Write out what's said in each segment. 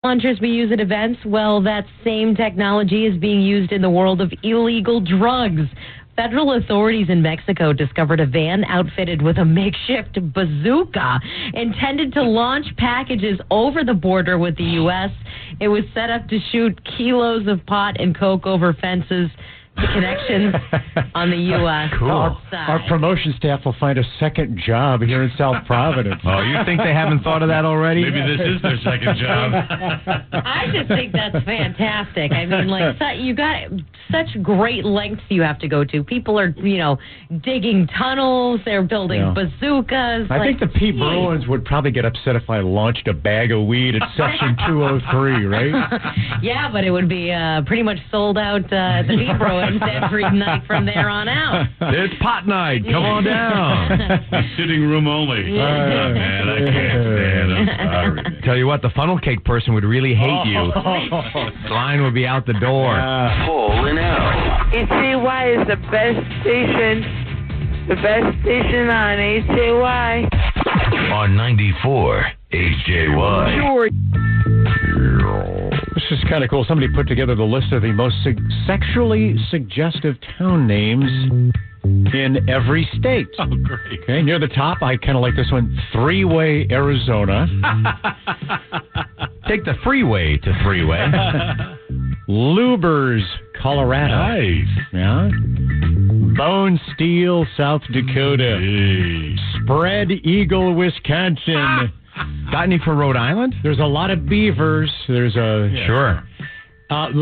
launchers we use at events, well, that same technology is being used in the world of illegal drugs. Federal authorities in Mexico discovered a van outfitted with a makeshift bazooka intended to launch packages over the border with the U.S. It was set up to shoot kilos of pot and coke over fences. The connections on the U.S. Cool. side. Our promotion staff will find a second job here in South Providence. Oh, you think they haven't thought of that already? Maybe this is their second job. I just think that's fantastic. I mean, like, you got such great lengths you have to go to. People are, digging tunnels. They're building bazookas. I think the P. Bruins would probably get upset if I launched a bag of weed at Section 203, right? Yeah, but it would be pretty much sold out at the P. Bruins every night from there on out. It's pot night. Come on down. Sitting room only. Man, I can't stand it. I'm sorry. Tell you what, the funnel cake person would really hate you. The line would be out the door. Paul and Al. HJY is the best station. The best station on HJY. On 94 HJY. Sure. This is kind of cool. Somebody put together the list of the most sexually suggestive town names in every state. Oh, great. Okay, near the top, I kind of like this one, Three-Way, Arizona. Take the freeway to Three-Way. Lubers, Colorado. Nice. Yeah. Bone Steel, South Dakota. Hey. Spread Eagle, Wisconsin. Got any for Rhode Island? There's a lot of beavers. There's a... Sure.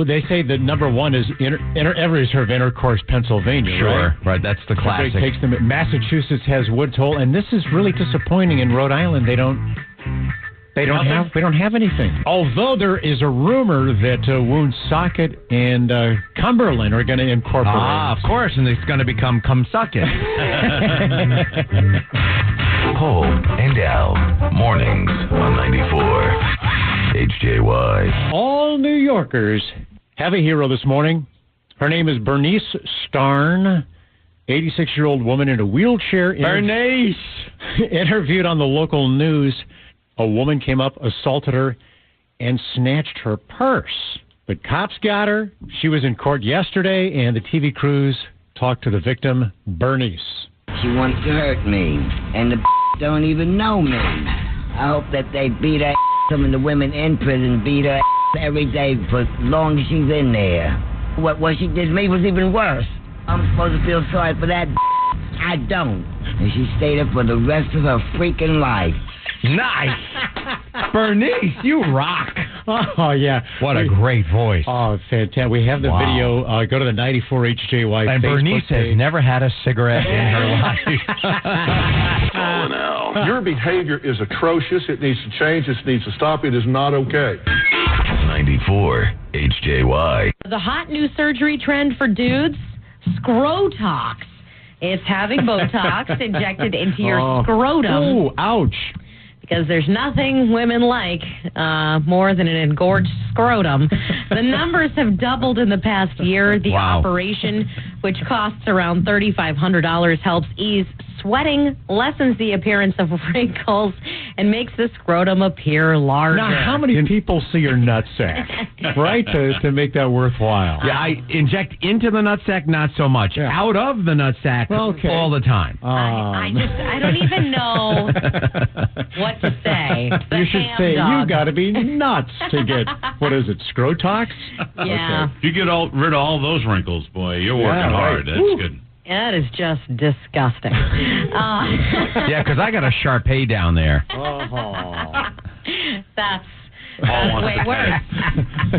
They say that number one is everybody's heard of Intercourse, Pennsylvania, Sure. Right, that's the classic. Everybody takes them. Massachusetts has Woods Hole, and this is really disappointing. In Rhode Island, we don't have anything. Although there is a rumor that Woonsocket and Cumberland are going to incorporate. Of course, and it's going to become Cumsucket. Paul and Al. Mornings on 94 HJY. All New Yorkers have a hero this morning. Her name is Bernice Starn, 86-year-old woman in a wheelchair. Bernice! Interviewed on the local news. A woman came up, assaulted her, and snatched her purse. But cops got her. She was in court yesterday, and the TV crews talked to the victim, Bernice. She wants to hurt me, and the don't even know me. I hope that they beat her. Some of the women in prison beat her every day for as long as she's in there. What she did to me was even worse. I'm supposed to feel sorry for that. I don't. And she stayed up for the rest of her freaking life. Nice! Bernice, you rock. Oh, yeah. What a great voice. Oh, fantastic. We have the video. Go to the 94 HJY And Facebook Bernice page. has never had a cigarette in her life. Paul and Al. Your behavior is atrocious. It needs to change. This needs to stop. It is not okay. 94 HJY. The hot new surgery trend for dudes, scrotox. It's having Botox injected into your scrotum. Oh, ouch. Because there's nothing women like more than an engorged scrotum. The numbers have doubled in the past year. The operation, which costs around $3,500, helps ease sweating, lessens the appearance of wrinkles, and makes the scrotum appear larger. Now, how many people see your nutsack, right, to make that worthwhile? Yeah, I inject into the nutsack, not so much. Yeah. Out of the nutsack all the time. I don't even know what to say. You should say, you got to be nuts to get, what is it, scrotox? Yeah. Okay. If you get rid of all those wrinkles, boy, you're working hard. That's good. That is just disgusting. Yeah, because I got a Shar-Pei down there. That's way worse.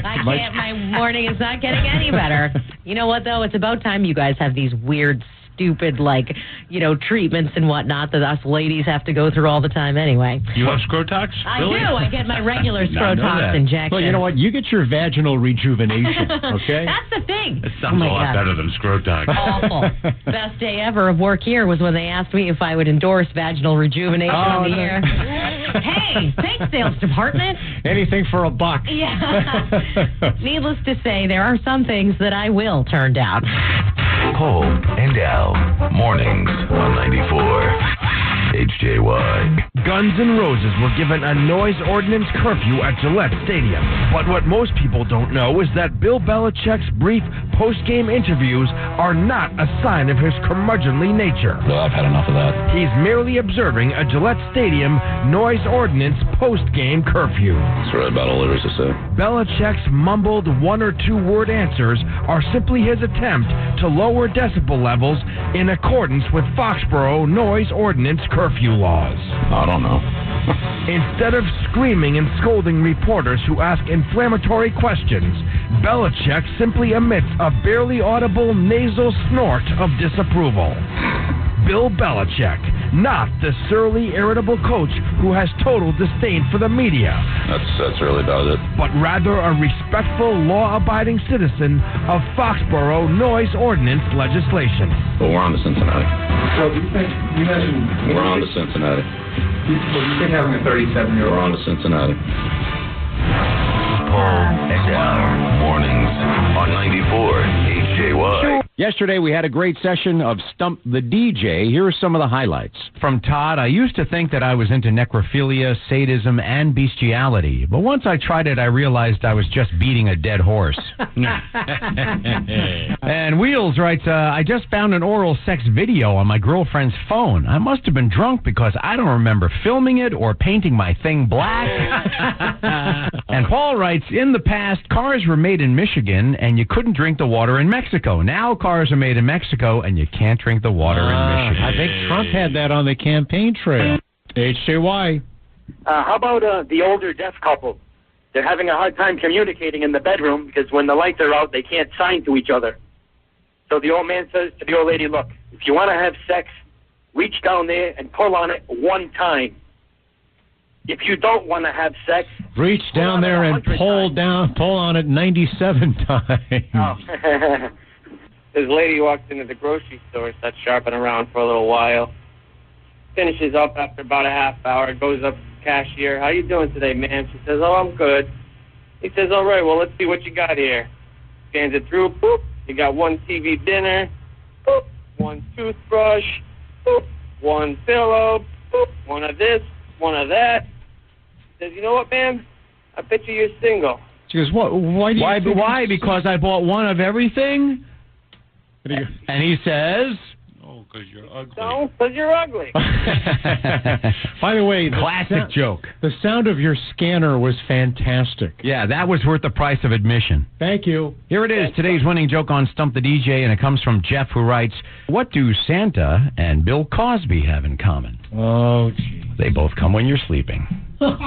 My morning is not getting any better. You know what, though? It's about time you guys have these weird, stupid, treatments and whatnot that us ladies have to go through all the time anyway. You have scrotox? I Really? do. I get my regular scrotox injection. Well, you know what? You get your vaginal rejuvenation, okay? That's the thing. It sounds a lot better than scrotox. Awful. Best day ever of work here was when they asked me if I would endorse vaginal rejuvenation on the air. Hey, thanks, sales department. Anything for a buck. Yeah. Needless to say, there are some things that I will turn down. Paul and Al. Mornings on 94 HJY. Guns N' Roses were given a noise ordinance curfew at Gillette Stadium. But what most people don't know is that Bill Belichick's brief post-game interviews are not a sign of his curmudgeonly nature. Well, I've had enough of that. He's merely observing a Gillette Stadium noise ordinance post-game curfew. That's really about all there is to say. Belichick's mumbled one or two word answers are simply his attempt to lower decibel levels in accordance with Foxborough noise ordinance curfew laws. I don't know. Instead of screaming and scolding reporters who ask inflammatory questions, Belichick simply emits a barely audible nasal snort of disapproval. Bill Belichick, not the surly, irritable coach who has total disdain for the media. That's really about it. But rather a respectful, law-abiding citizen of Foxborough noise ordinance legislation. Well, we're on to Cincinnati. So you mentioned... We're on to Cincinnati. You think having a 37-year-old... We're on to Cincinnati. Paul and Al. Mornings on 94 HJY. Yesterday, we had a great session of Stump the DJ. Here are some of the highlights. From Todd, I used to think that I was into necrophilia, sadism, and bestiality. But once I tried it, I realized I was just beating a dead horse. And Wheels writes, I just found an oral sex video on my girlfriend's phone. I must have been drunk because I don't remember filming it or painting my thing black. And Paul writes, in the past, cars were made in Michigan and you couldn't drink the water in Mexico. Now cars are made in Mexico and you can't drink the water in Michigan. I think Trump had that on the campaign trail. HJY. How about the older deaf couple? They're having a hard time communicating in the bedroom because when the lights are out, they can't sign to each other. So the old man says to the old lady, look, if you want to have sex, reach down there and pull on it one time. If you don't want to have sex, reach down there and pull on it 97 times. Oh. This lady walks into the grocery store, starts shopping around for a little while, finishes up after about a half hour, goes up to the cashier. How you doing today, ma'am? She says, oh, I'm good. He says, all right, well, let's see what you got here. Scans it through, boop. You got one TV dinner, boop. One toothbrush, boop. One pillow, boop. One of this, one of that. Says, you know what, ma'am? I bet you're single. She goes, what? Why? Because I bought one of everything? And he says... Oh, because you're ugly. No, because you're ugly. By the way... Classic joke. The sound of your scanner was fantastic. Yeah, that was worth the price of admission. Thank you. Here it is, today's winning joke on Stump the DJ, and it comes from Jeff, who writes, what do Santa and Bill Cosby have in common? Oh, gee. They both come when you're sleeping. Paul